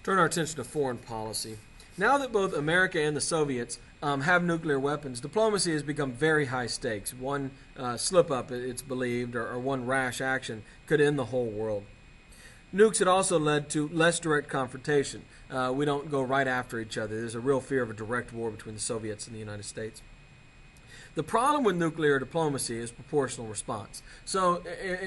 Turn our attention to foreign policy. Now that both America and the Soviets have nuclear weapons, diplomacy has become very high stakes. One slip up, it's believed, or one rash action could end the whole world. Nukes had also led to less direct confrontation. We don't go right after each other. There's a real fear of a direct war between the Soviets and the United States. The problem with nuclear diplomacy is proportional response. So if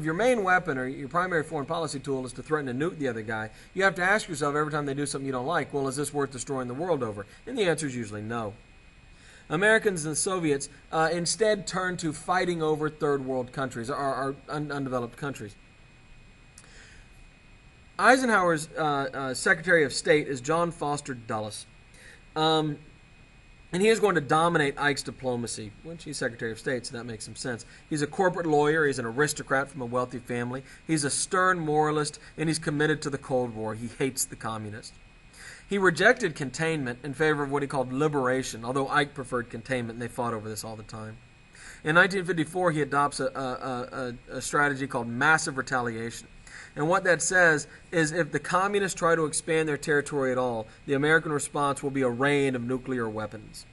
your main weapon or your primary foreign policy tool is to threaten to nuke the other guy, you have to ask yourself every time they do something you don't like, well, is this worth destroying the world over? And the answer is usually no. Americans and the Soviets instead turned to fighting over third world countries, or undeveloped countries. Eisenhower's Secretary of State is John Foster Dulles. And he is going to dominate Ike's diplomacy, which he's Secretary of State, so that makes some sense. He's a corporate lawyer. He's an aristocrat from a wealthy family. He's a stern moralist, and he's committed to the Cold War. He hates the communists. He rejected containment in favor of what he called liberation, although Ike preferred containment, and they fought over this all the time. In 1954, he adopts a strategy called massive retaliation. And what that says is if the communists try to expand their territory at all, the American response will be a rain of nuclear weapons.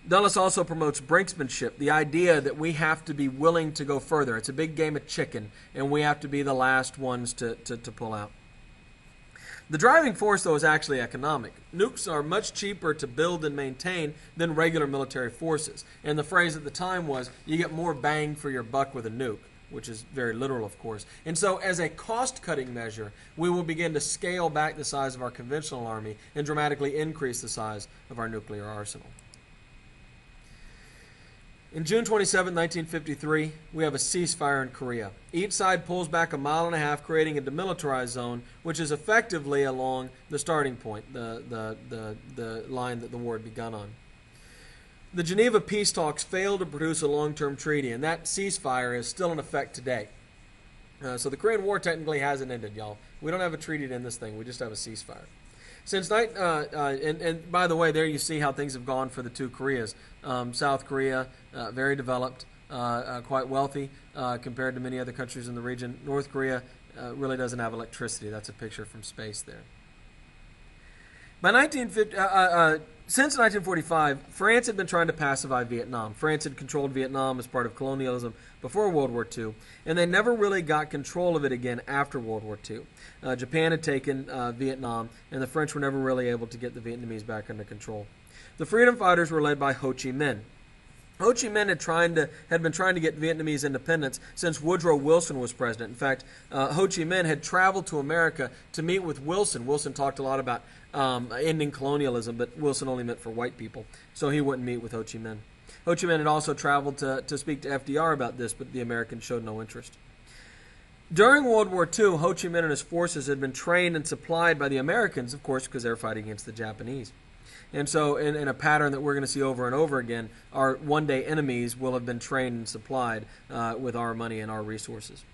Dulles also promotes brinksmanship, the idea that we have to be willing to go further. It's a big game of chicken, and we have to be the last ones to pull out. The driving force, though, is actually economic. Nukes are much cheaper to build and maintain than regular military forces. And the phrase at the time was, you get more bang for your buck with a nuke, which is very literal, of course. And so as a cost-cutting measure, we will begin to scale back the size of our conventional army and dramatically increase the size of our nuclear arsenal. In June 27, 1953, we have a ceasefire in Korea. Each side pulls back a mile and a half, creating a demilitarized zone, which is effectively along the starting point, the line that the war had begun on. The Geneva peace talks failed to produce a long-term treaty, and that ceasefire is still in effect today. So the Korean War technically hasn't ended, y'all. We don't have a treaty to end this thing. We just have a ceasefire. And by the way, there you see how things have gone for the two Koreas. South Korea, very developed, quite wealthy compared to many other countries in the region. North Korea really doesn't have electricity. That's a picture from space there. By since 1945, France had been trying to pacify Vietnam. France had controlled Vietnam as part of colonialism before World War II, and they never really got control of it again after World War II. Japan had taken Vietnam, and the French were never really able to get the Vietnamese back under control. The freedom fighters were led by Ho Chi Minh. Ho Chi Minh had been trying to get Vietnamese independence since Woodrow Wilson was president. In fact, Ho Chi Minh had traveled to America to meet with Wilson. Wilson talked a lot about ending colonialism, but Wilson only meant for white people, so he wouldn't meet with Ho Chi Minh. Ho Chi Minh had also traveled to speak to FDR about this, but the Americans showed no interest. During World War II, Ho Chi Minh and his forces had been trained and supplied by the Americans, of course, because they were fighting against the Japanese. And so in a pattern that we're going to see over and over again, our one-day enemies will have been trained and supplied with our money and our resources.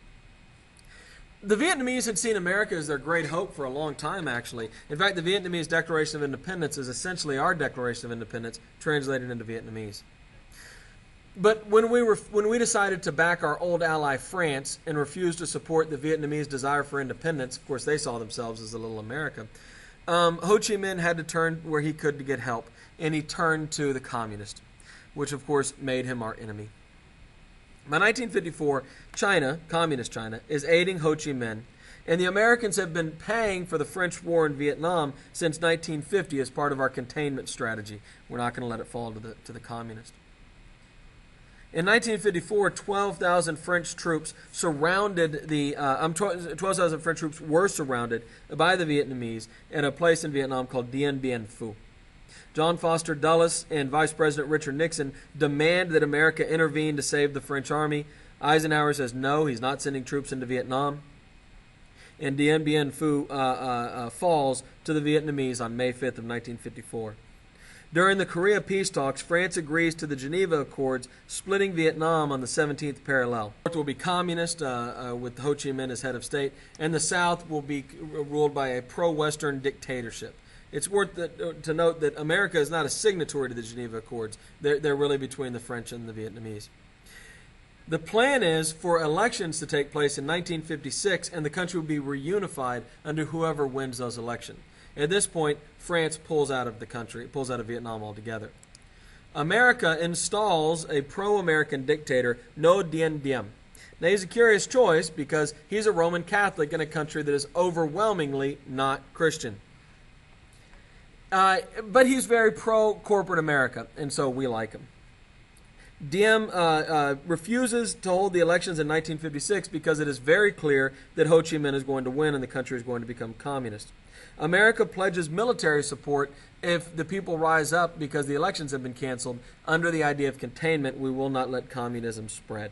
The Vietnamese had seen America as their great hope for a long time, actually. In fact, the Vietnamese Declaration of Independence is essentially our Declaration of Independence translated into Vietnamese. But when we decided to back our old ally France and refused to support the Vietnamese desire for independence, of course they saw themselves as a little America, Ho Chi Minh had to turn where he could to get help, and he turned to the communists, which of course made him our enemy. By 1954, China, communist China, is aiding Ho Chi Minh, and the Americans have been paying for the French war in Vietnam since 1950 as part of our containment strategy. We're not going to let it fall to the communists. In 1954, 12,000 French troops surrounded 12,000 French troops were surrounded by the Vietnamese at a place in Vietnam called Dien Bien Phu. John Foster Dulles and Vice President Richard Nixon demand that America intervene to save the French army. Eisenhower says no, he's not sending troops into Vietnam. And Dien Bien Phu falls to the Vietnamese on May 5th of 1954. During the Korea peace talks, France agrees to the Geneva Accords, splitting Vietnam on the 17th parallel. The North will be communist, with Ho Chi Minh as head of state, and the South will be ruled by a pro-Western dictatorship. It's worth to note that America is not a signatory to the Geneva Accords. They're really between the French and the Vietnamese. The plan is for elections to take place in 1956, and the country will be reunified under whoever wins those elections. At this point, France pulls out of the country, pulls out of Vietnam altogether. America installs a pro-American dictator, Ngo Dinh Diem. Now, he's a curious choice because he's a Roman Catholic in a country that is overwhelmingly not Christian. But he's very pro-corporate America, and so we like him. Diem refuses to hold the elections in 1956 because it is very clear that Ho Chi Minh is going to win and the country is going to become communist. America pledges military support if the people rise up because the elections have been canceled. Under the idea of containment, we will not let communism spread.